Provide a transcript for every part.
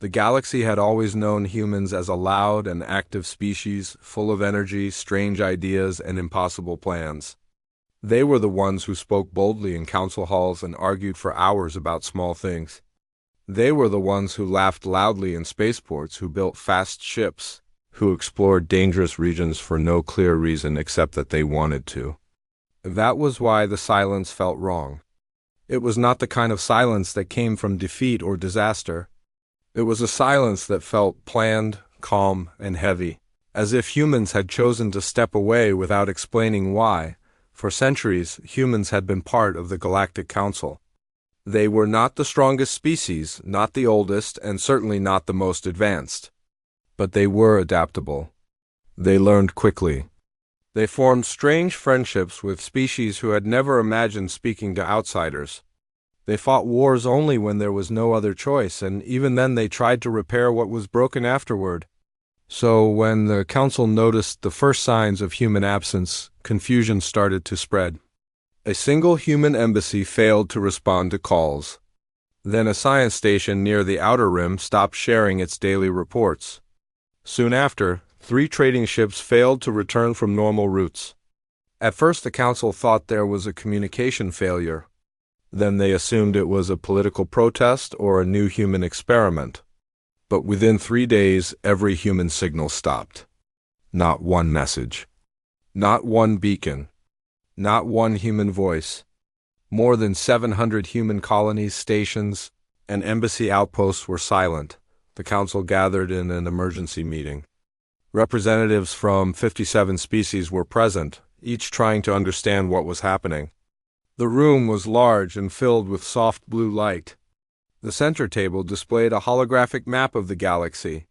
The galaxy had always known humans as a loud and active species, full of energy, strange ideas, and impossible plans. They were the ones who spoke boldly in council halls and argued for hours about small things. They were the ones who laughed loudly in spaceports, who built fast ships, who explored dangerous regions for no clear reason except that they wanted to. That was why the silence felt wrong. It was not the kind of silence that came from defeat or disaster. It was a silence that felt planned, calm, and heavy, as if humans had chosen to step away without explaining why. For centuries, humans had been part of the Galactic Council. They were not the strongest species, not the oldest, and certainly not the most advanced. But they were adaptable. They learned quickly. They formed strange friendships with species who had never imagined speaking to outsiders. They fought wars only when there was no other choice, and even then they tried to repair what was broken afterward. So when the Council noticed the first signs of human absence, confusion started to spread. A single human embassy failed to respond to calls. Then a science station near the Outer Rim stopped sharing its daily reports. Soon after, 3 trading ships failed to return from normal routes. At first the Council thought there was a communication failure. Then they assumed it was a political protest or a new human experiment. But within 3 days, every human signal stopped. Not one message. Not one beacon. Not one human voice. More than 700 human colonies, stations, and embassy outposts were silent. The Council gathered in an emergency meeting. Representatives from 57 species were present, each trying to understand what was happening. The room was large and filled with soft blue light. The center table displayed a holographic map of the galaxy.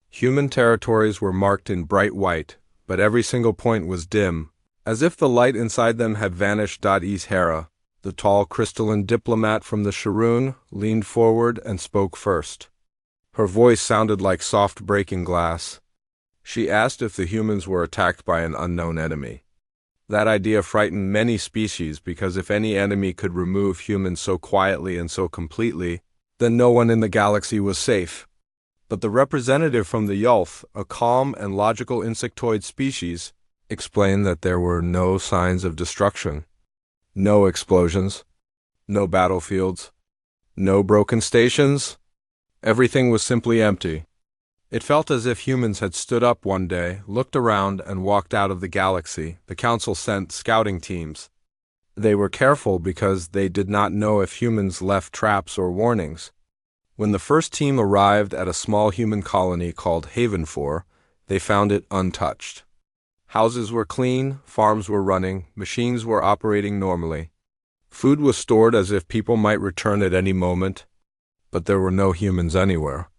Human territories were marked in bright white, but every single point was dim, as if the light inside them had vanished. Hera, the tall crystalline diplomat from the Sharoon, leaned forward and spoke first. Her voice sounded like soft breaking glass. She asked if the humans were attacked by an unknown enemy. That idea frightened many species because if any enemy could remove humans so quietly and so completely, then no one in the galaxy was safe. But the representative from the Yulth, a calm and logical insectoid species, explained that there were no signs of destruction. No explosions. No battlefields. No broken stations. Everything was simply empty. It felt as if humans had stood up one day, looked around, and walked out of the galaxy. The Council sent scouting teams. They were careful because they did not know if humans left traps or warnings. When the first team arrived at a small human colony called Haven-4, they found it untouched. Houses were clean, farms were running, machines were operating normally. Food was stored as if people might return at any moment, but there were no humans anywhere.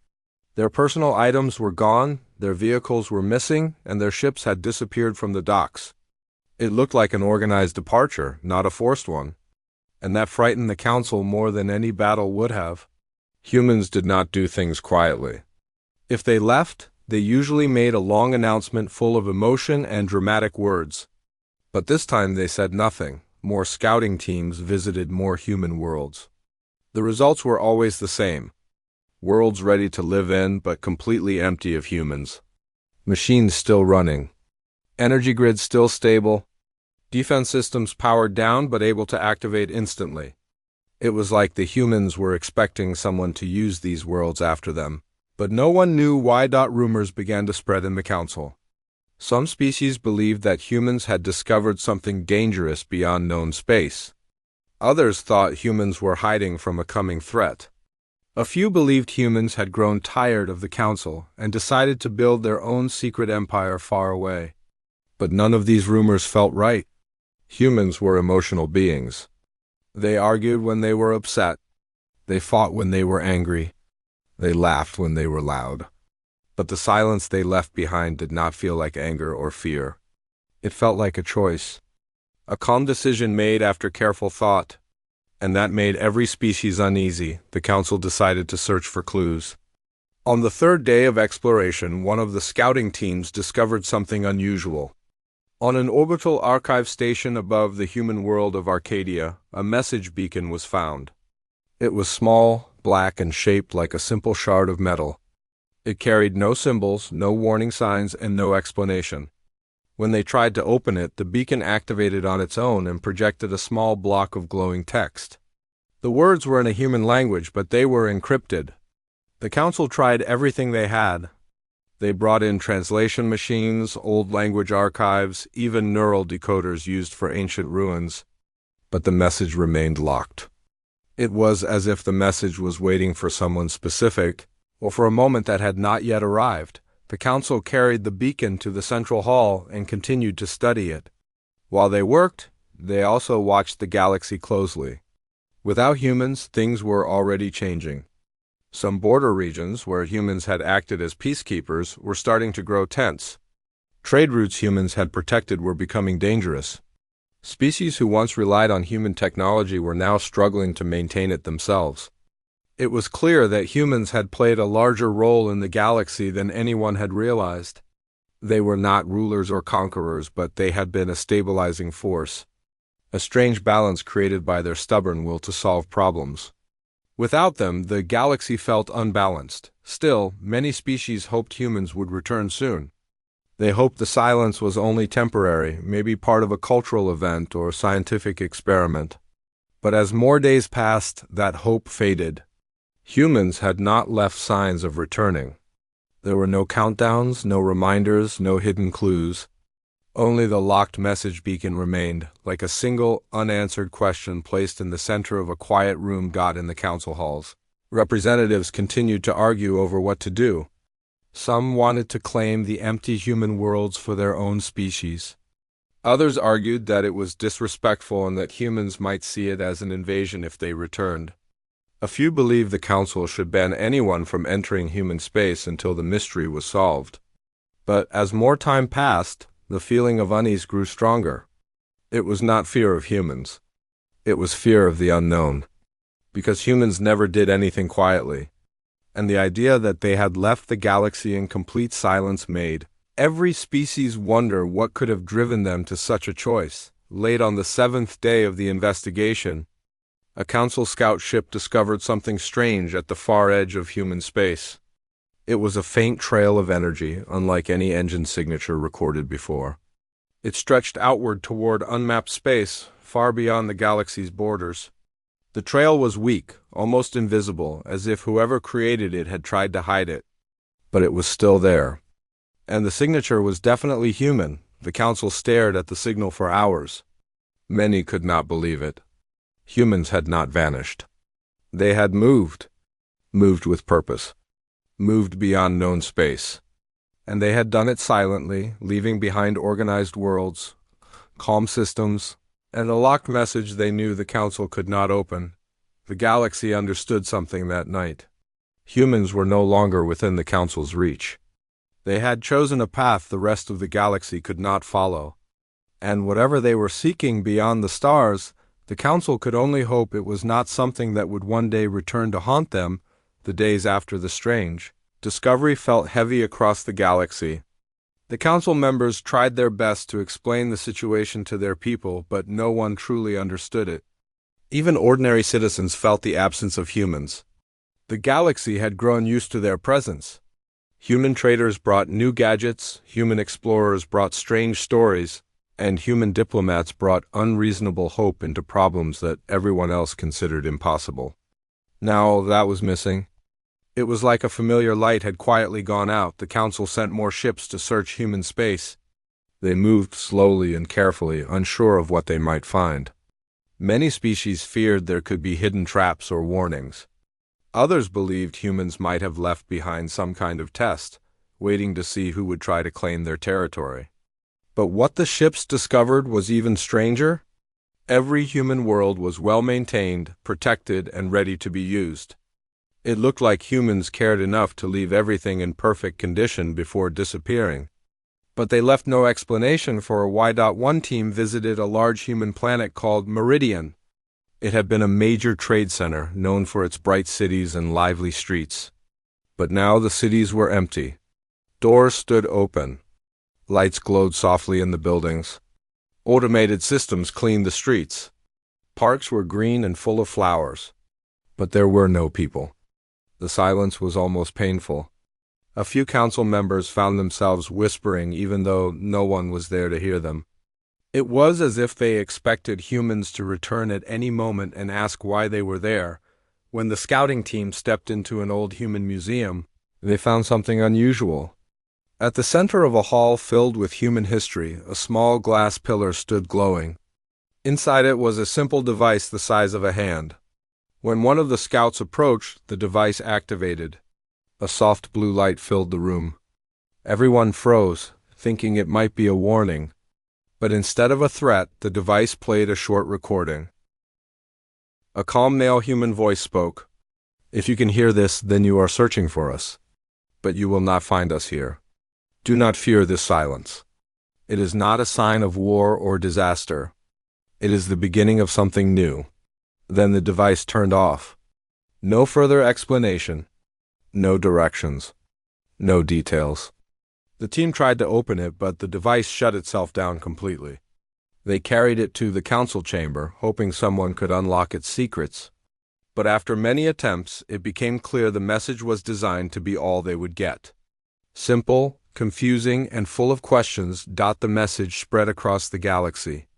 Their personal items were gone, their vehicles were missing, and their ships had disappeared from the docks. It looked like an organized departure, not a forced one, and that frightened the Council more than any battle would have. Humans did not do things quietly. If they left, they usually made a long announcement full of emotion and dramatic words. But this time they said nothing. More scouting teams visited more human worlds. The results were always the same. Worlds ready to live in, but completely empty of humans. Machines still running. Energy grids still stable. Defense systems powered down, but able to activate instantly. It was like the humans were expecting someone to use these worlds after them. But no one knew why. Rumors began to spread in the Council. Some species believed that humans had discovered something dangerous beyond known space. Others thought humans were hiding from a coming threat. A few believed humans had grown tired of the Council and decided to build their own secret empire far away. But none of these rumors felt right. Humans were emotional beings. They argued when they were upset. They fought when they were angry. They laughed when they were loud. But the silence they left behind did not feel like anger or fear. It felt like a choice. A calm decision made after careful thought. And that made every species uneasy. The Council decided to search for clues. On the 3rd day of exploration, one of the scouting teams discovered something unusual. On an orbital archive station above the human world of Arcadia, a message beacon was found. It was small, black and shaped like a simple shard of metal. It carried no symbols, no warning signs, and no explanation. When they tried to open it, the beacon activated on its own and projected a small block of glowing text. The words were in a human language, but they were encrypted. The council tried everything they had. They brought in translation machines, old language archives, even neural decoders used for ancient ruins. But the message remained locked. It was as if the message was waiting for someone specific, or for a moment that had not yet arrived. The council carried the beacon to the central hall and continued to study it. While they worked, they also watched the galaxy closely. Without humans, things were already changing. Some border regions, where humans had acted as peacekeepers, were starting to grow tense. Trade routes humans had protected were becoming dangerous. Species who once relied on human technology were now struggling to maintain it themselves. It was clear that humans had played a larger role in the galaxy than anyone had realized. They were not rulers or conquerors, but they had been a stabilizing force, a strange balance created by their stubborn will to solve problems. Without them, the galaxy felt unbalanced. Still, many species hoped humans would return soon. They hoped the silence was only temporary, maybe part of a cultural event or scientific experiment. But as more days passed, that hope faded. Humans had not left signs of returning. There were no countdowns, no reminders, no hidden clues. Only the locked message beacon remained, like a single, unanswered question placed in the center of a quiet room in the council halls. Representatives continued to argue over what to do. Some wanted to claim the empty human worlds for their own species. Others argued that it was disrespectful and that humans might see it as an invasion if they returned. A few believed the council should ban anyone from entering human space until the mystery was solved. But as more time passed, the feeling of unease grew stronger. It was not fear of humans. It was fear of the unknown. Because humans never did anything quietly. And the idea that they had left the galaxy in complete silence made every species wonder what could have driven them to such a choice. Late on the 7th day of the investigation, a council scout ship discovered something strange at the far edge of human space. It was a faint trail of energy, unlike any engine signature recorded before. It stretched outward toward unmapped space, far beyond the galaxy's borders. The trail was weak, almost invisible, as if whoever created it had tried to hide it. But it was still there. And the signature was definitely human. The council stared at the signal for hours. Many could not believe it. Humans had not vanished. They had moved with purpose. Moved beyond known space. And they had done it silently, leaving behind organized worlds, calm systems, and a locked message they knew the council could not open. The galaxy understood something that night. Humans were no longer within the council's reach. They had chosen a path the rest of the galaxy could not follow. And whatever they were seeking beyond the stars, the council could only hope it was not something that would one day return to haunt them. The days after the strange discovery felt heavy across the galaxy. The council members tried their best to explain the situation to their people, but no one truly understood it. Even ordinary citizens felt the absence of humans. The galaxy had grown used to their presence. Human traders brought new gadgets, human explorers brought strange stories, and human diplomats brought unreasonable hope into problems that everyone else considered impossible. Now that was missing. It was like a familiar light had quietly gone out. The council sent more ships to search human space. They moved slowly and carefully, unsure of what they might find. Many species feared there could be hidden traps or warnings. Others believed humans might have left behind some kind of test, waiting to see who would try to claim their territory. But what the ships discovered was even stranger. Every human world was well maintained, protected, and ready to be used. It looked like humans cared enough to leave everything in perfect condition before disappearing. But they left no explanation for a Y.1 team visited a large human planet called Meridian. It had been a major trade center, known for its bright cities and lively streets. But now the cities were empty. Doors stood open. Lights glowed softly in the buildings. Automated systems cleaned the streets. Parks were green and full of flowers. But there were no people. The silence was almost painful. A few council members found themselves whispering even though no one was there to hear them. It was as if they expected humans to return at any moment and ask why they were there. When the scouting team stepped into an old human museum, they found something unusual. At the center of a hall filled with human history, a small glass pillar stood glowing. Inside it was a simple device the size of a hand. When one of the scouts approached, the device activated. A soft blue light filled the room. Everyone froze, thinking it might be a warning. But instead of a threat, the device played a short recording. A calm male human voice spoke. "If you can hear this, then you are searching for us. But you will not find us here. Do not fear this silence. It is not a sign of war or disaster. It is the beginning of something new." Then the device turned off. No further explanation. No directions. No details. The team tried to open it, but the device shut itself down completely. They carried it to the council chamber, hoping someone could unlock its secrets. But after many attempts, it became clear the message was designed to be all they would get. Simple, confusing, and full of questions, the message spread across the galaxy.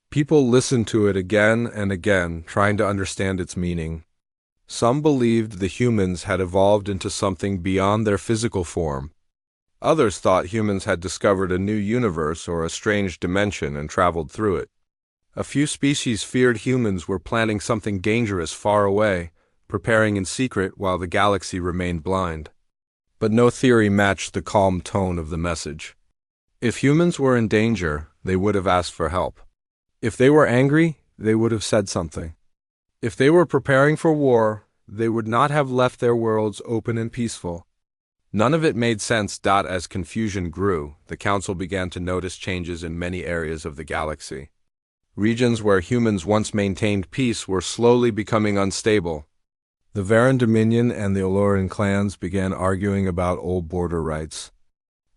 People listened to it again and again, trying to understand its meaning. Some believed the humans had evolved into something beyond their physical form. Others thought humans had discovered a new universe or a strange dimension and traveled through it. A few species feared humans were planning something dangerous far away, preparing in secret while the galaxy remained blind. But no theory matched the calm tone of the message. If humans were in danger, they would have asked for help. If they were angry, they would have said something. If they were preparing for war, they would not have left their worlds open and peaceful. None of it made sense. As confusion grew, the council began to notice changes in many areas of the galaxy. Regions where humans once maintained peace were slowly becoming unstable. The Varan Dominion and the Aloran clans began arguing about old border rights.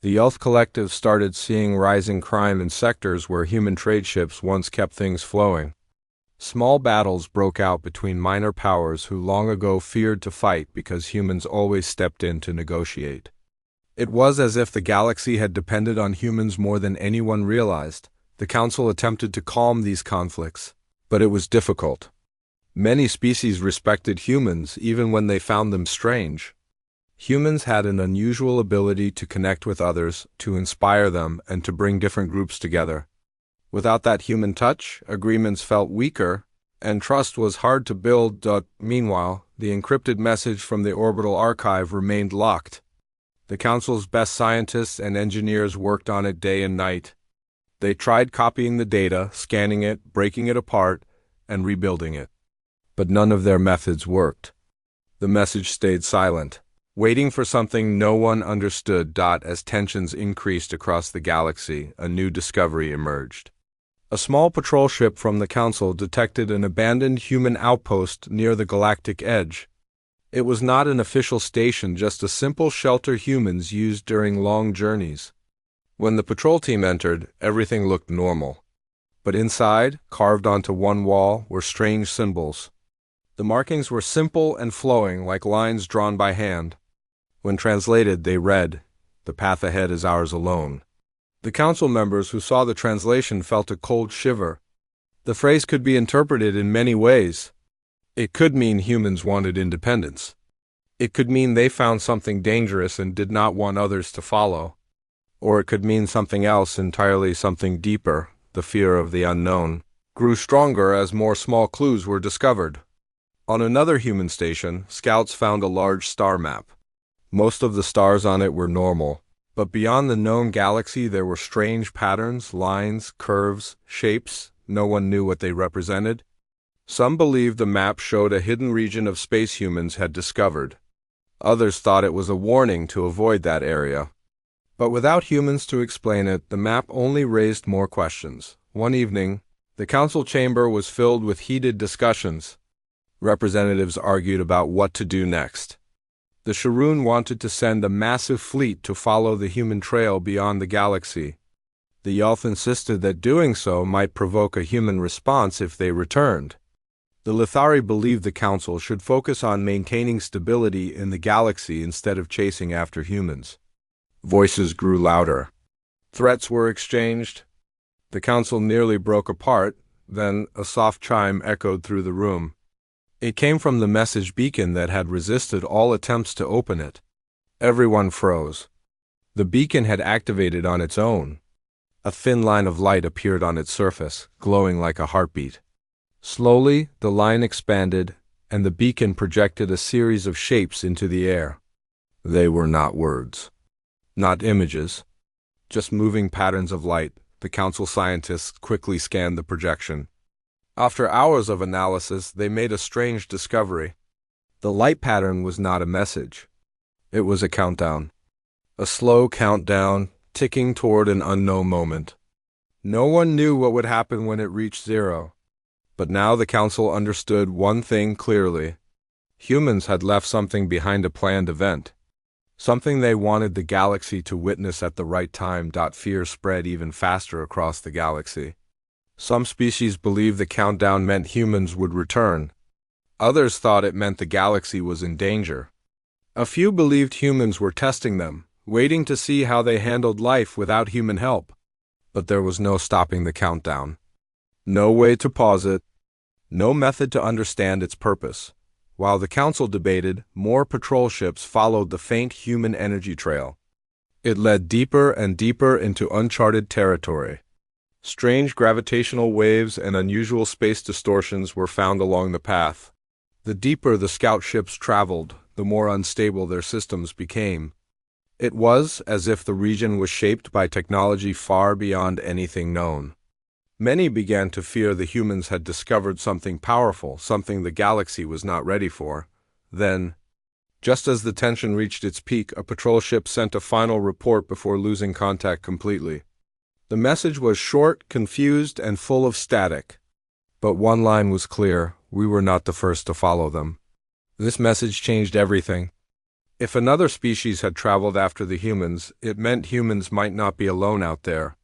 The Elf Collective started seeing rising crime in sectors where human trade ships once kept things flowing. Small battles broke out between minor powers who long ago feared to fight because humans always stepped in to negotiate. It was as if the galaxy had depended on humans more than anyone realized. The council attempted to calm these conflicts, but it was difficult. Many species respected humans even when they found them strange. Humans had an unusual ability to connect with others, to inspire them, and to bring different groups together. Without that human touch, agreements felt weaker, and trust was hard to build. Meanwhile, the encrypted message from the orbital archive remained locked. The Council's best scientists and engineers worked on it day and night. They tried copying the data, scanning it, breaking it apart, and rebuilding it. But none of their methods worked. The message stayed silent, waiting for something no one understood. As tensions increased across the galaxy, a new discovery emerged. A small patrol ship from the Council detected an abandoned human outpost near the galactic edge. It was not an official station, just a simple shelter humans used during long journeys. When the patrol team entered, everything looked normal. But inside, carved onto one wall, were strange symbols. The markings were simple and flowing, like lines drawn by hand. When translated, they read, "The path ahead is ours alone." The council members who saw the translation felt a cold shiver. The phrase could be interpreted in many ways. It could mean humans wanted independence. It could mean they found something dangerous and did not want others to follow. Or it could mean something else entirely, something deeper. The fear of the unknown grew stronger as more small clues were discovered. On another human station, scouts found a large star map. Most of the stars on it were normal. But beyond the known galaxy there were strange patterns, lines, curves, shapes. No one knew what they represented. Some believed the map showed a hidden region of space humans had discovered. Others thought it was a warning to avoid that area. But without humans to explain it, the map only raised more questions. One evening, the council chamber was filled with heated discussions. Representatives argued about what to do next. The Sharoon wanted to send a massive fleet to follow the human trail beyond the galaxy. The Yelth insisted that doing so might provoke a human response if they returned. The Lithari believed the Council should focus on maintaining stability in the galaxy instead of chasing after humans. Voices grew louder. Threats were exchanged. The Council nearly broke apart, then a soft chime echoed through the room. It came from the message beacon that had resisted all attempts to open it. Everyone froze. The beacon had activated on its own. A thin line of light appeared on its surface, glowing like a heartbeat. Slowly, the line expanded, and the beacon projected a series of shapes into the air. They were not words, not images, just moving patterns of light. The Council scientists quickly scanned the projection. After hours of analysis, they made a strange discovery. The light pattern was not a message. It was a countdown. A slow countdown, ticking toward an unknown moment. No one knew what would happen when it reached zero. But now the Council understood one thing clearly. Humans had left something behind, a planned event. Something they wanted the galaxy to witness at the right time. Fear spread even faster across the galaxy. Some species believed the countdown meant humans would return. Others thought it meant the galaxy was in danger. A few believed humans were testing them, waiting to see how they handled life without human help. But there was no stopping the countdown. No way to pause it. No method to understand its purpose. While the Council debated, more patrol ships followed the faint human energy trail. It led deeper and deeper into uncharted territory. Strange gravitational waves and unusual space distortions were found along the path. The deeper the scout ships traveled, the more unstable their systems became. It was as if the region was shaped by technology far beyond anything known. Many began to fear the humans had discovered something powerful, something the galaxy was not ready for. Then, just as the tension reached its peak, a patrol ship sent a final report before losing contact completely. The message was short, confused, and full of static. But one line was clear: we were not the first to follow them. This message changed everything. If another species had traveled after the humans, it meant humans might not be alone out there.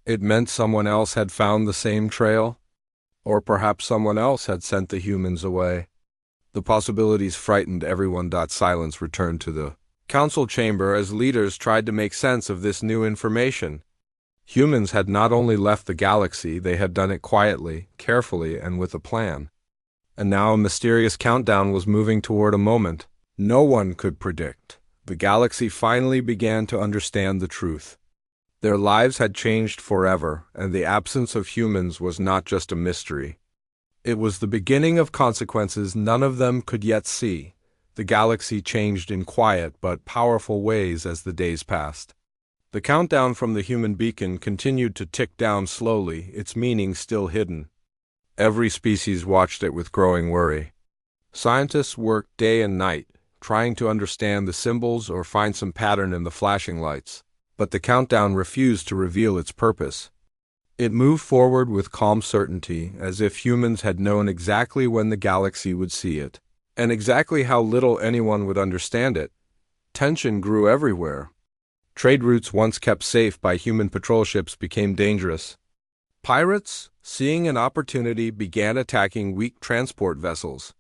It meant someone else had found the same trail, or perhaps someone else had sent the humans away. The possibilities frightened everyone. Silence returned to the Council chamber as leaders tried to make sense of this new information. Humans had not only left the galaxy, they had done it quietly, carefully, and with a plan. And now a mysterious countdown was moving toward a moment no one could predict. The galaxy finally began to understand the truth. Their lives had changed forever, and the absence of humans was not just a mystery. It was the beginning of consequences none of them could yet see. The galaxy changed in quiet but powerful ways as the days passed. The countdown from the human beacon continued to tick down slowly, its meaning still hidden. Every species watched it with growing worry. Scientists worked day and night, trying to understand the symbols or find some pattern in the flashing lights. But the countdown refused to reveal its purpose. It moved forward with calm certainty, as if humans had known exactly when the galaxy would see it, and exactly how little anyone would understand it. Tension grew everywhere. Trade routes once kept safe by human patrol ships became dangerous. Pirates, seeing an opportunity, began attacking weak transport vessels.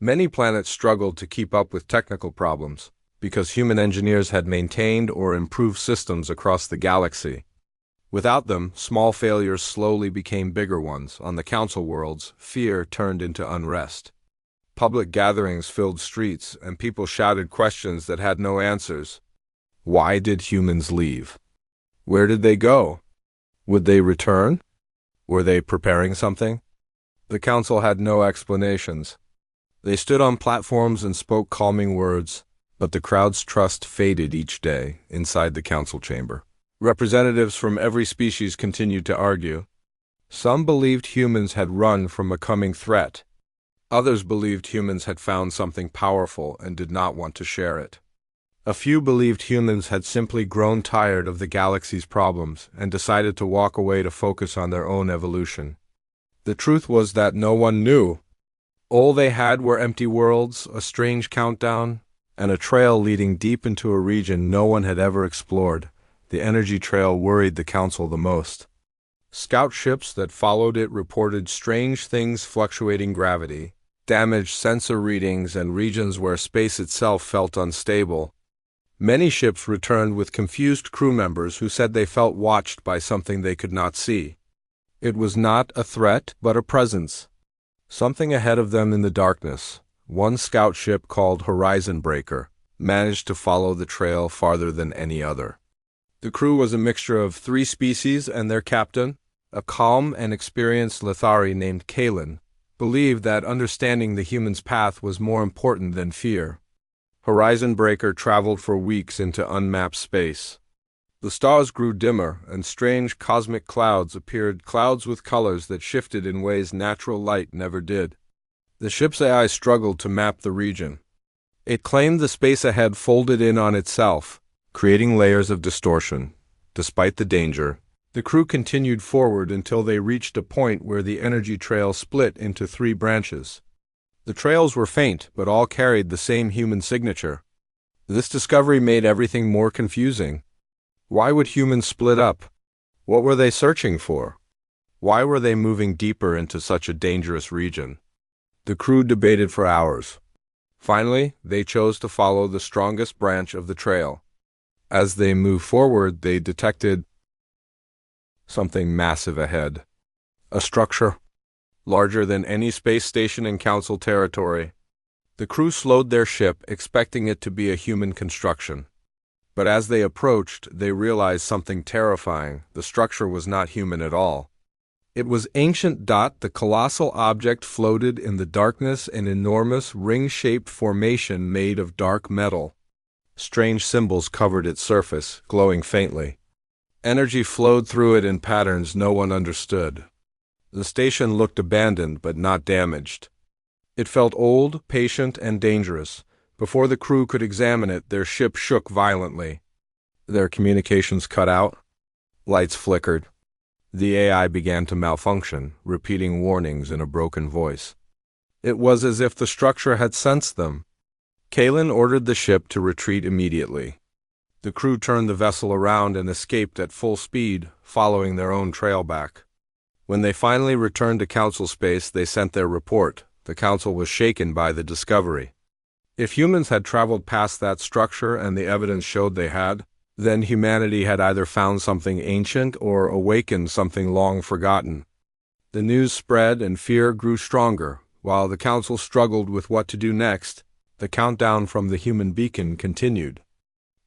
Many planets struggled to keep up with technical problems, because human engineers had maintained or improved systems across the galaxy. Without them, small failures slowly became bigger ones. On the Council worlds, fear turned into unrest. Public gatherings filled streets, and people shouted questions that had no answers. Why did humans leave? Where did they go? Would they return? Were they preparing something? The Council had no explanations. They stood on platforms and spoke calming words. But the crowd's trust faded each day inside the Council chamber. Representatives from every species continued to argue. Some believed humans had run from a coming threat. Others believed humans had found something powerful and did not want to share it. A few believed humans had simply grown tired of the galaxy's problems and decided to walk away to focus on their own evolution. The truth was that no one knew. All they had were empty worlds, a strange countdown, and a trail leading deep into a region no one had ever explored. The energy trail worried the Council the most. Scout ships that followed it reported strange things: fluctuating gravity, damaged sensor readings, and regions where space itself felt unstable. Many ships returned with confused crew members who said they felt watched by something they could not see. It was not a threat, but a presence. Something ahead of them in the darkness. One scout ship, called Horizon Breaker, managed to follow the trail farther than any other. The crew was a mixture of 3 species, and their captain, a calm and experienced Lithari named Kalen, believed that understanding the human's path was more important than fear. Horizon Breaker traveled for weeks into unmapped space. The stars grew dimmer, and strange cosmic clouds appeared, clouds with colors that shifted in ways natural light never did. The ship's AI struggled to map the region. It claimed the space ahead folded in on itself, creating layers of distortion. Despite the danger, the crew continued forward until they reached a point where the energy trail split into 3 branches. The trails were faint, but all carried the same human signature. This discovery made everything more confusing. Why would humans split up? What were they searching for? Why were they moving deeper into such a dangerous region? The crew debated for hours. Finally, they chose to follow the strongest branch of the trail. As they moved forward, they detected something massive ahead. A structure larger than any space station in Council territory. The crew slowed their ship, expecting it to be a human construction. But as they approached, they realized something terrifying. The structure was not human at all. It was ancient. The colossal object floated in the darkness, an enormous ring-shaped formation made of dark metal. Strange symbols covered its surface, glowing faintly. Energy flowed through it in patterns no one understood. The station looked abandoned but not damaged. It felt old, patient, and dangerous. Before the crew could examine it, their ship shook violently. Their communications cut out. Lights flickered. The AI began to malfunction, repeating warnings in a broken voice. It was as if the structure had sensed them. Kalen ordered the ship to retreat immediately. The crew turned the vessel around and escaped at full speed, following their own trail back. When they finally returned to Council space, they sent their report. The Council was shaken by the discovery. If humans had traveled past that structure and the evidence showed they had, then humanity had either found something ancient or awakened something long forgotten. The news spread and fear grew stronger. While the Council struggled with what to do next, the countdown from the human beacon continued.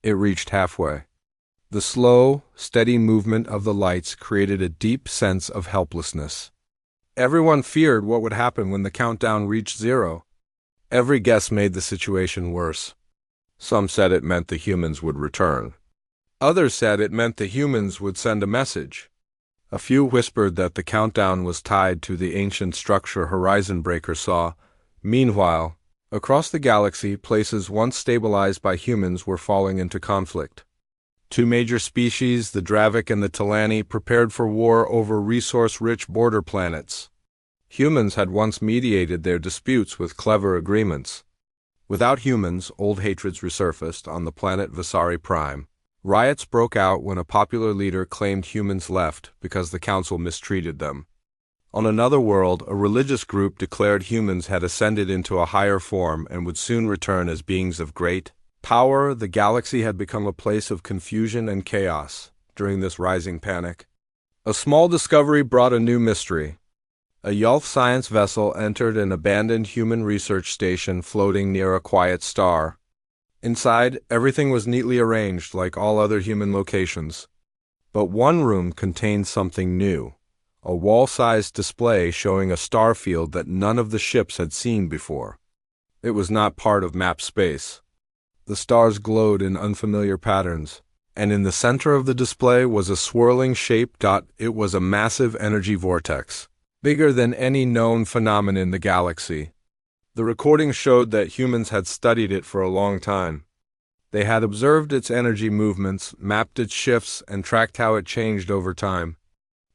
It reached halfway. The slow, steady movement of the lights created a deep sense of helplessness. Everyone feared what would happen when the countdown reached 0. Every guess made the situation worse. Some said it meant the humans would return. Others said it meant the humans would send a message. A few whispered that the countdown was tied to the ancient structure Horizon Breaker saw. Meanwhile, across the galaxy, places once stabilized by humans were falling into conflict. 2 major species, the Dravik and the Talani, prepared for war over resource-rich border planets. Humans had once mediated their disputes with clever agreements. Without humans, old hatreds resurfaced on the planet Visari Prime. Riots broke out when a popular leader claimed humans left because the Council mistreated them. On another world, a religious group declared humans had ascended into a higher form and would soon return as beings of great power. The galaxy had become a place of confusion and chaos. During this rising panic, a small discovery brought a new mystery. A Yulf science vessel entered an abandoned human research station floating near a quiet star. Inside, everything was neatly arranged like all other human locations. But one room contained something new, a wall-sized display showing a star field that none of the ships had seen before. It was not part of map space. The stars glowed in unfamiliar patterns, and in the center of the display was a swirling shape. It was a massive energy vortex, bigger than any known phenomenon in the galaxy. The recording showed that humans had studied it for a long time. They had observed its energy movements, mapped its shifts, and tracked how it changed over time.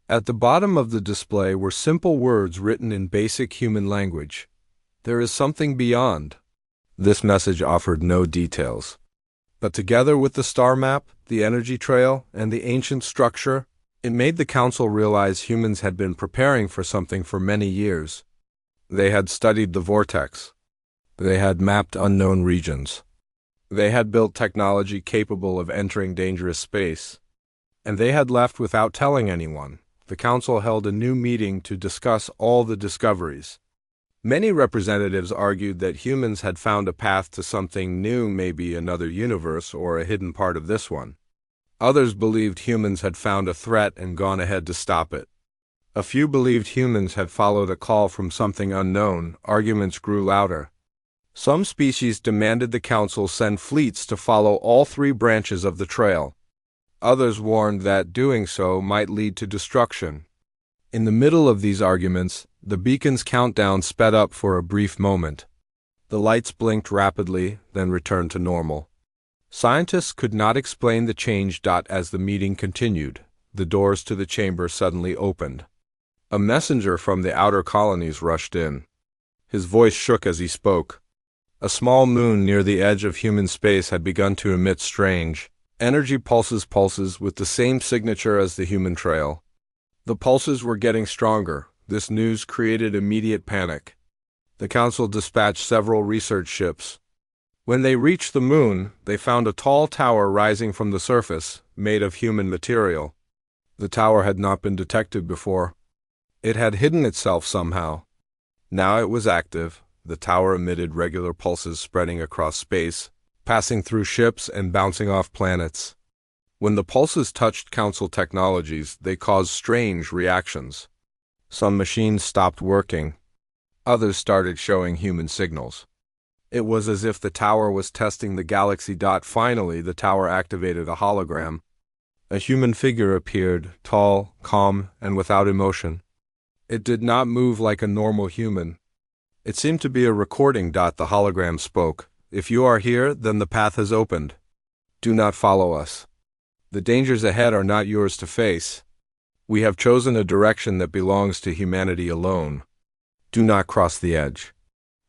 At the bottom of the display were simple words written in basic human language. "There is something beyond." This message offered no details. But together with the star map, the energy trail, and the ancient structure, It made the council realize humans had been preparing for something for many years. They had studied the vortex. They had mapped unknown regions. They had built technology capable of entering dangerous space. And they had left without telling anyone. The council held a new meeting to discuss all the discoveries. Many representatives argued that humans had found a path to something new, maybe another universe or a hidden part of this one. Others believed humans had found a threat and gone ahead to stop it. A few believed humans had followed a call from something unknown. Arguments grew louder. Some species demanded the council send fleets to follow all three branches of the trail. Others warned that doing so might lead to destruction. In the middle of these arguments, the beacon's countdown sped up for a brief moment. The lights blinked rapidly, then returned to normal. Scientists could not explain the change. As the meeting continued, the doors to the chamber suddenly opened. A messenger from the outer colonies rushed in. His voice shook as he spoke. A small moon near the edge of human space had begun to emit strange energy pulses with the same signature as the human trail. The pulses were getting stronger. This news created immediate panic. The council dispatched several research ships. When they reached the moon, they found a tall tower rising from the surface, made of human material. The tower had not been detected before. It had hidden itself somehow. Now it was active. The tower emitted regular pulses spreading across space, passing through ships and bouncing off planets. When the pulses touched council technologies, they caused strange reactions. Some machines stopped working. Others started showing human signals. It was as if the tower was testing the galaxy. Finally, the tower activated a hologram. A human figure appeared, tall, calm, and without emotion. It did not move like a normal human. It seemed to be a recording. The hologram spoke. If you are here, then the path has opened. Do not follow us. The dangers ahead are not yours to face. We have chosen a direction that belongs to humanity alone. Do not cross the edge.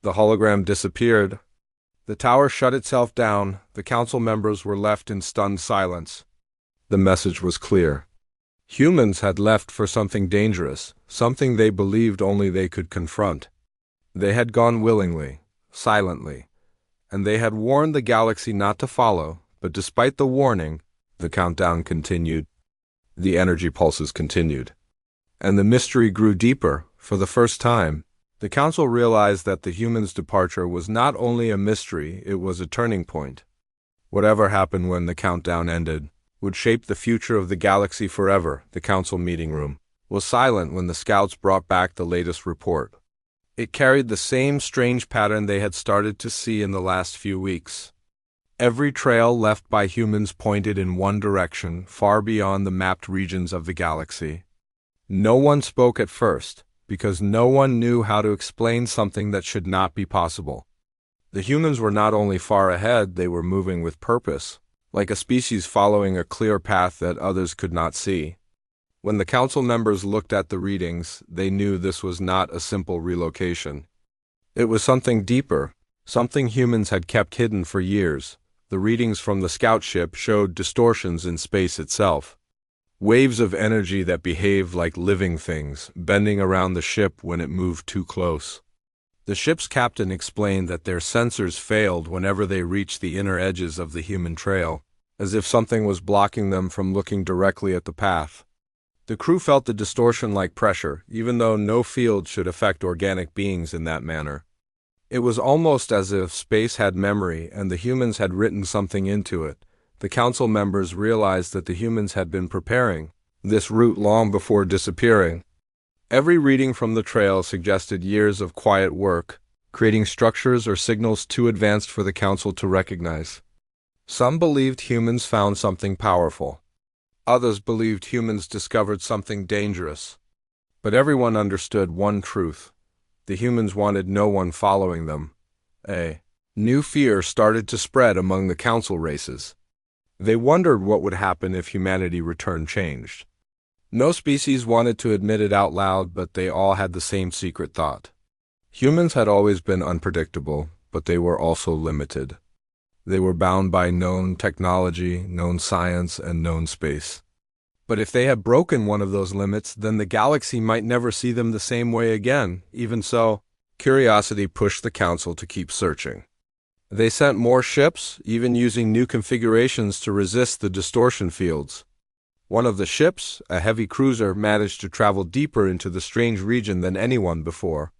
The hologram disappeared. The tower shut itself down. The council members were left in stunned silence. The message was clear. Humans had left for something dangerous, something they believed only they could confront. They had gone willingly, silently, and they had warned the galaxy not to follow, but despite the warning, the countdown continued. The energy pulses continued. And the mystery grew deeper. For the first time, the council realized that the humans' departure was not only a mystery, it was a turning point. Whatever happened when the countdown ended would shape the future of the galaxy forever. The council meeting room was silent when the scouts brought back the latest report. It carried the same strange pattern they had started to see in the last few weeks. Every trail left by humans pointed in one direction, far beyond the mapped regions of the galaxy. No one spoke at first, because no one knew how to explain something that should not be possible. The humans were not only far ahead, they were moving with purpose, like a species following a clear path that others could not see. When the council members looked at the readings, they knew this was not a simple relocation. It was something deeper, something humans had kept hidden for years. The readings from the scout ship showed distortions in space itself. Waves of energy that behaved like living things, bending around the ship when it moved too close. The ship's captain explained that their sensors failed whenever they reached the inner edges of the human trail, as if something was blocking them from looking directly at the path. The crew felt the distortion like pressure, even though no field should affect organic beings in that manner. It was almost as if space had memory and the humans had written something into it. The council members realized that the humans had been preparing this route long before disappearing. Every reading from the trail suggested years of quiet work, creating structures or signals too advanced for the council to recognize. Some believed humans found something powerful. Others believed humans discovered something dangerous. But everyone understood one truth. The humans wanted no one following them. A new fear started to spread among the council races. They wondered what would happen if humanity returned changed. No species wanted to admit it out loud, but they all had the same secret thought. Humans had always been unpredictable, but they were also limited. They were bound by known technology, known science, and known space. But if they had broken one of those limits, then the galaxy might never see them the same way again. Even so, curiosity pushed the Council to keep searching. They sent more ships, even using new configurations to resist the distortion fields. One of the ships, a heavy cruiser, managed to travel deeper into the strange region than anyone before.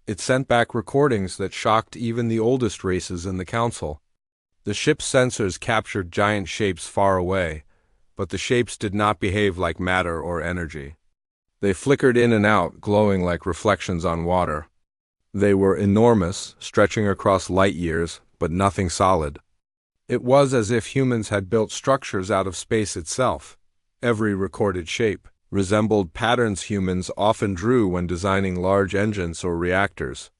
It sent back recordings that shocked even the oldest races in the Council. The ship's sensors captured giant shapes far away, but the shapes did not behave like matter or energy. They flickered in and out, glowing like reflections on water. They were enormous, stretching across light years, but nothing solid. It was as if humans had built structures out of space itself. Every recorded shape resembled patterns humans often drew when designing large engines or reactors.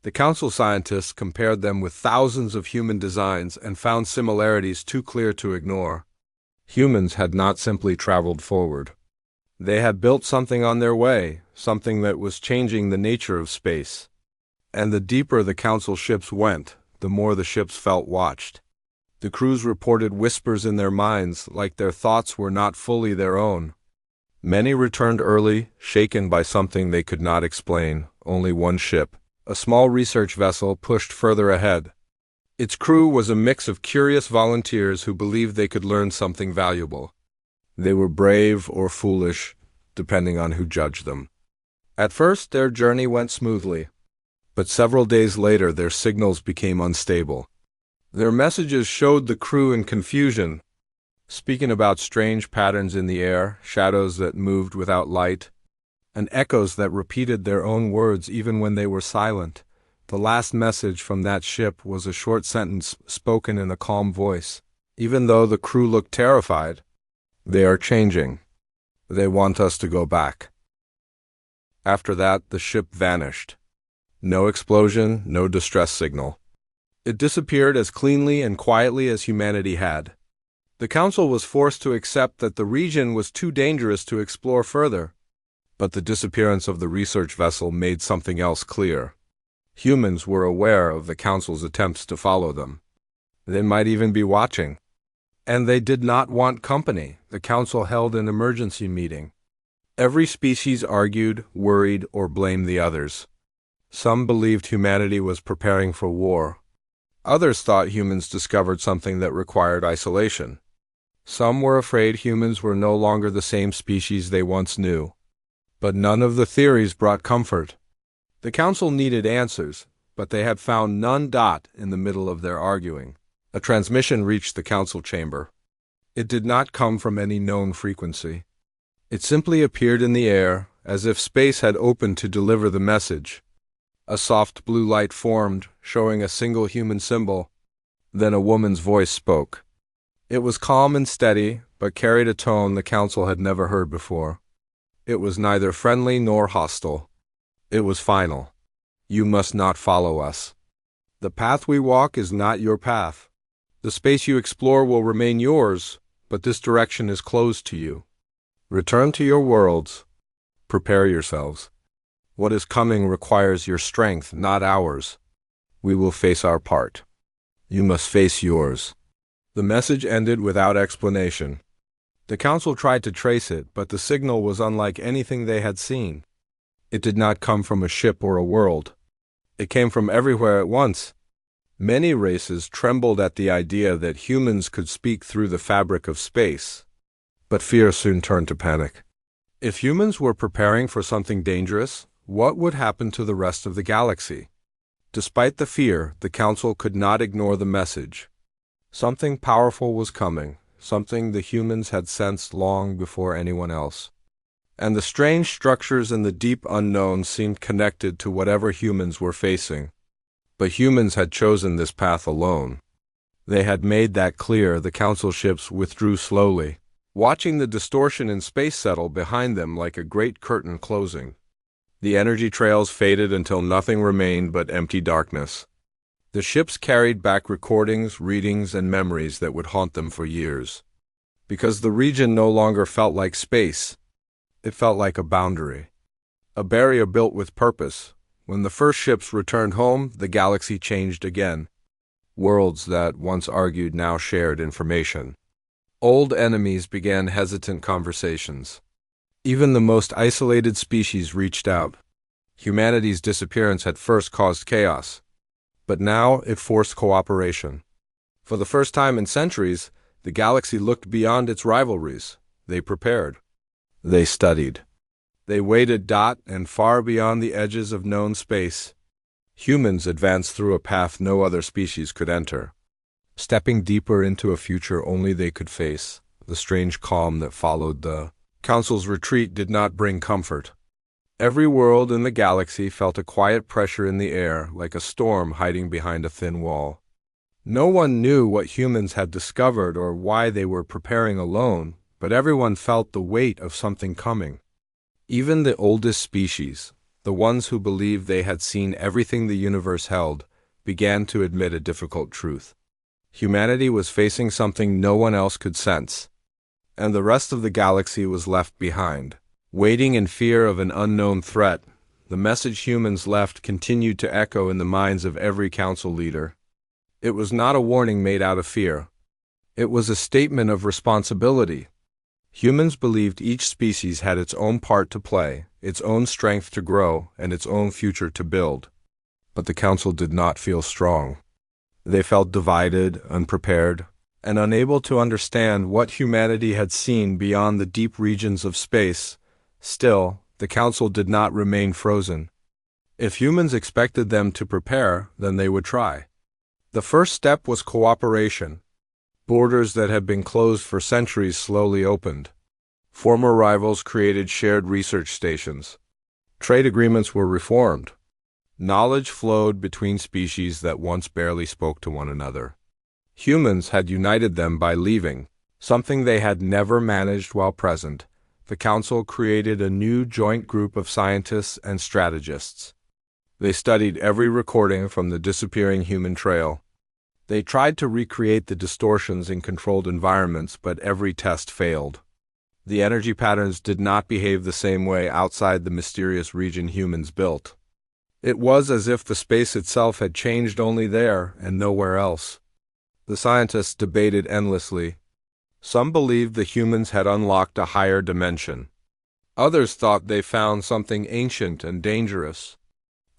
The Council scientists compared them with thousands of human designs and found similarities too clear to ignore. Humans had not simply traveled forward. They had built something on their way, something that was changing the nature of space. And the deeper the Council ships went, the more the ships felt watched. The crews reported whispers in their minds, like their thoughts were not fully their own. Many returned early, shaken by something they could not explain. Only one ship, a small research vessel, pushed further ahead. Its crew was a mix of curious volunteers who believed they could learn something valuable. They were brave or foolish, depending on who judged them. At first, their journey went smoothly, but several days later their signals became unstable. Their messages showed the crew in confusion, speaking about strange patterns in the air, shadows that moved without light, and echoes that repeated their own words even when they were silent. The last message from that ship was a short sentence spoken in a calm voice. Even though the crew looked terrified, "They are changing. They want us to go back." After that, the ship vanished. No explosion, no distress signal. It disappeared as cleanly and quietly as humanity had. The Council was forced to accept that the region was too dangerous to explore further. But the disappearance of the research vessel made something else clear. Humans were aware of the Council's attempts to follow them. They might even be watching. And they did not want company. The Council held an emergency meeting. Every species argued, worried, or blamed the others. Some believed humanity was preparing for war. Others thought humans discovered something that required isolation. Some were afraid humans were no longer the same species they once knew. But none of the theories brought comfort. The Council needed answers, but they had found none. In the middle of their arguing, a transmission reached the Council chamber. It did not come from any known frequency. It simply appeared in the air, as if space had opened to deliver the message. A soft blue light formed, showing a single human symbol. Then a woman's voice spoke. It was calm and steady, but carried a tone the Council had never heard before. It was neither friendly nor hostile. It was final. "You must not follow us. The path we walk is not your path. The space you explore will remain yours, but this direction is closed to you. Return to your worlds. Prepare yourselves. What is coming requires your strength, not ours. We will face our part. You must face yours." The message ended without explanation. The Council tried to trace it, but the signal was unlike anything they had seen. It did not come from a ship or a world. It came from everywhere at once. Many races trembled at the idea that humans could speak through the fabric of space. But fear soon turned to panic. If humans were preparing for something dangerous, what would happen to the rest of the galaxy? Despite the fear, the Council could not ignore the message. Something powerful was coming, something the humans had sensed long before anyone else. And the strange structures in the deep unknown seemed connected to whatever humans were facing. But humans had chosen this path alone. They had made that clear. The Council ships withdrew slowly, watching the distortion in space settle behind them like a great curtain closing. The energy trails faded until nothing remained but empty darkness. The ships carried back recordings, readings, and memories that would haunt them for years. Because the region no longer felt like space, it felt like a boundary. A barrier built with purpose. When the first ships returned home, the galaxy changed again. Worlds that once argued now shared information. Old enemies began hesitant conversations. Even the most isolated species reached out. Humanity's disappearance had first caused chaos, but now it forced cooperation. For the first time in centuries, the galaxy looked beyond its rivalries. They prepared. They studied. They waited and far beyond the edges of known space. Humans advanced through a path no other species could enter, stepping deeper into a future only they could face. The strange calm that followed the Council's retreat did not bring comfort. Every world in the galaxy felt a quiet pressure in the air, like a storm hiding behind a thin wall. No one knew what humans had discovered or why they were preparing alone, but everyone felt the weight of something coming. Even the oldest species, the ones who believed they had seen everything the universe held, began to admit a difficult truth. Humanity was facing something no one else could sense, and the rest of the galaxy was left behind, waiting in fear of an unknown threat. The message humans left continued to echo in the minds of every council leader. It was not a warning made out of fear. It was a statement of responsibility. Humans believed each species had its own part to play, its own strength to grow, and its own future to build. But the council did not feel strong. They felt divided, unprepared, and unable to understand what humanity had seen beyond the deep regions of space. Still, the council did not remain frozen. If humans expected them to prepare, then they would try. The first step was cooperation. Borders that had been closed for centuries slowly opened. Former rivals created shared research stations. Trade agreements were reformed. Knowledge flowed between species that once barely spoke to one another. Humans had united them by leaving, something they had never managed while present. The Council created a new joint group of scientists and strategists. They studied every recording from the disappearing human trail. They tried to recreate the distortions in controlled environments, but every test failed. The energy patterns did not behave the same way outside the mysterious region humans built. It was as if the space itself had changed only there and nowhere else. The scientists debated endlessly. Some believed the humans had unlocked a higher dimension. Others thought they found something ancient and dangerous.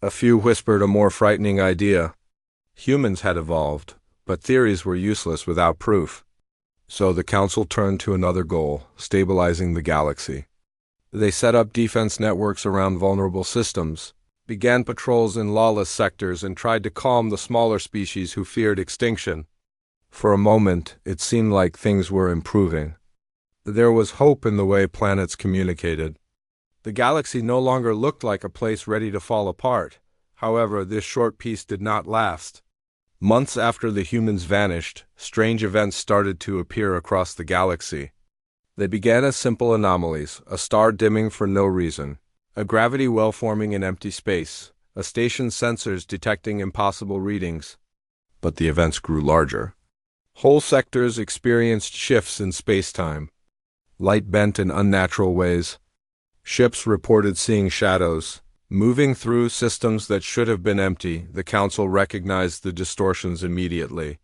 A few whispered a more frightening idea. Humans had evolved, but theories were useless without proof. So the Council turned to another goal, stabilizing the galaxy. They set up defense networks around vulnerable systems, began patrols in lawless sectors, and tried to calm the smaller species who feared extinction. For a moment, it seemed like things were improving. There was hope in the way planets communicated. The galaxy no longer looked like a place ready to fall apart. However, this short peace did not last. Months after the humans vanished, strange events started to appear across the galaxy. They began as simple anomalies, a star dimming for no reason, a gravity well forming in empty space, a station's sensors detecting impossible readings. But the events grew larger. Whole sectors experienced shifts in space-time. Light bent in unnatural ways. Ships reported seeing shadows. Moving through systems that should have been empty, the Council recognized the distortions immediately.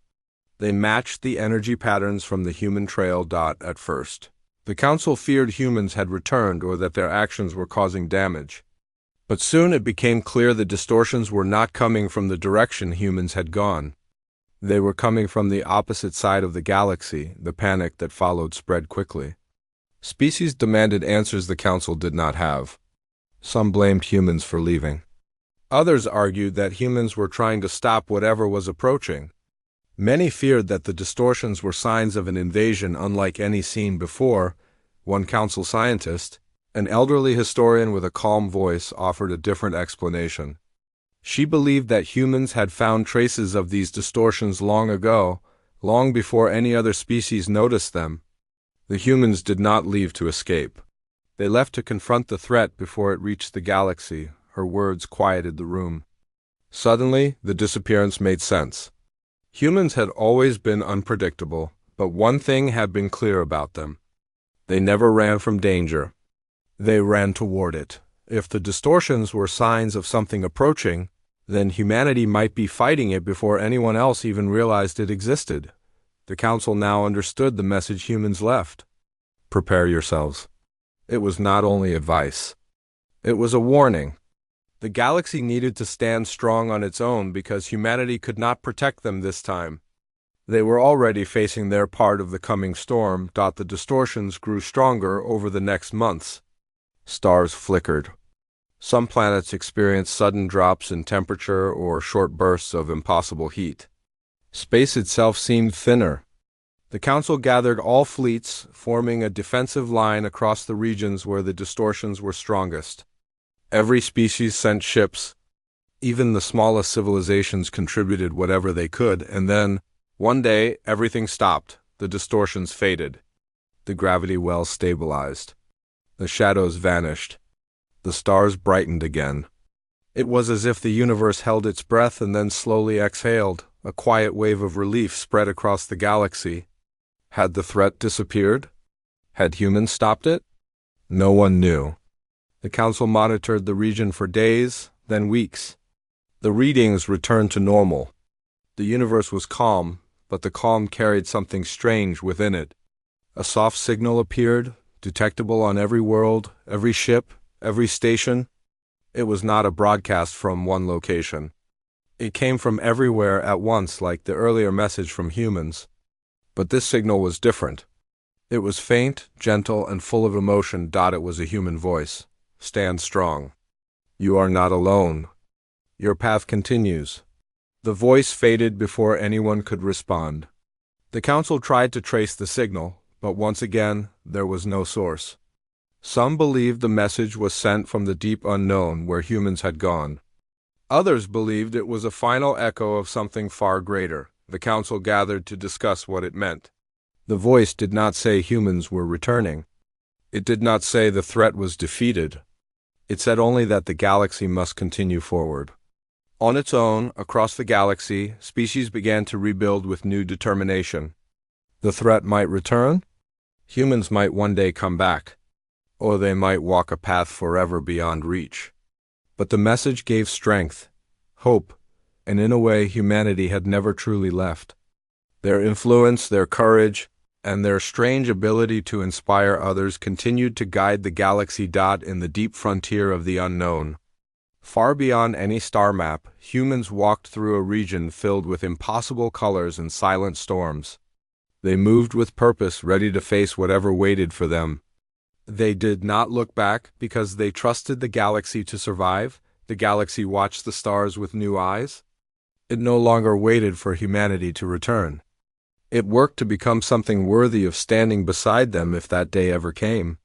They matched the energy patterns from the human trail. At first, the Council feared humans had returned or that their actions were causing damage. But soon it became clear the distortions were not coming from the direction humans had gone. They were coming from the opposite side of the galaxy. The panic that followed spread quickly. Species demanded answers the Council did not have. Some blamed humans for leaving. Others argued that humans were trying to stop whatever was approaching. Many feared that the distortions were signs of an invasion unlike any seen before. One council scientist, an elderly historian with a calm voice, offered a different explanation. She believed that humans had found traces of these distortions long ago, long before any other species noticed them. The humans did not leave to escape. They left to confront the threat before it reached the galaxy. Her words quieted the room. Suddenly, the disappearance made sense. Humans had always been unpredictable, but one thing had been clear about them. They never ran from danger. They ran toward it. If the distortions were signs of something approaching, then humanity might be fighting it before anyone else even realized it existed. The council now understood the message humans left. Prepare yourselves. It was not only advice. It was a warning. The galaxy needed to stand strong on its own because humanity could not protect them this time. They were already facing their part of the coming storm. The distortions grew stronger over the next months. Stars flickered. Some planets experienced sudden drops in temperature or short bursts of impossible heat. Space itself seemed thinner. The Council gathered all fleets, forming a defensive line across the regions where the distortions were strongest. Every species sent ships. Even the smallest civilizations contributed whatever they could, and then, one day, everything stopped. The distortions faded. The gravity wells stabilized. The shadows vanished. The stars brightened again. It was as if the universe held its breath and then slowly exhaled. A quiet wave of relief spread across the galaxy. Had the threat disappeared? Had humans stopped it? No one knew. The Council monitored the region for days, then weeks. The readings returned to normal. The universe was calm, but the calm carried something strange within it. A soft signal appeared, detectable on every world, every ship, every station. It was not a broadcast from one location. It came from everywhere at once, like the earlier message from humans. But this signal was different. It was faint, gentle, and full of emotion. It was a human voice. Stand strong. You are not alone. Your path continues. The voice faded before anyone could respond. The Council tried to trace the signal, but once again, there was no source. Some believed the message was sent from the deep unknown where humans had gone. Others believed it was a final echo of something far greater. The Council gathered to discuss what it meant. The voice did not say humans were returning. It did not say the threat was defeated. It said only that the galaxy must continue forward. On its own, across the galaxy, species began to rebuild with new determination. The threat might return. Humans might one day come back. Or they might walk a path forever beyond reach. But the message gave strength, hope, and in a way humanity had never truly left. Their influence, their courage, and their strange ability to inspire others continued to guide the galaxy. In the deep frontier of the unknown. Far beyond any star map, humans walked through a region filled with impossible colors and silent storms. They moved with purpose, ready to face whatever waited for them. They did not look back because they trusted the galaxy to survive. The galaxy watched the stars with new eyes. It no longer waited for humanity to return. It worked to become something worthy of standing beside them if that day ever came.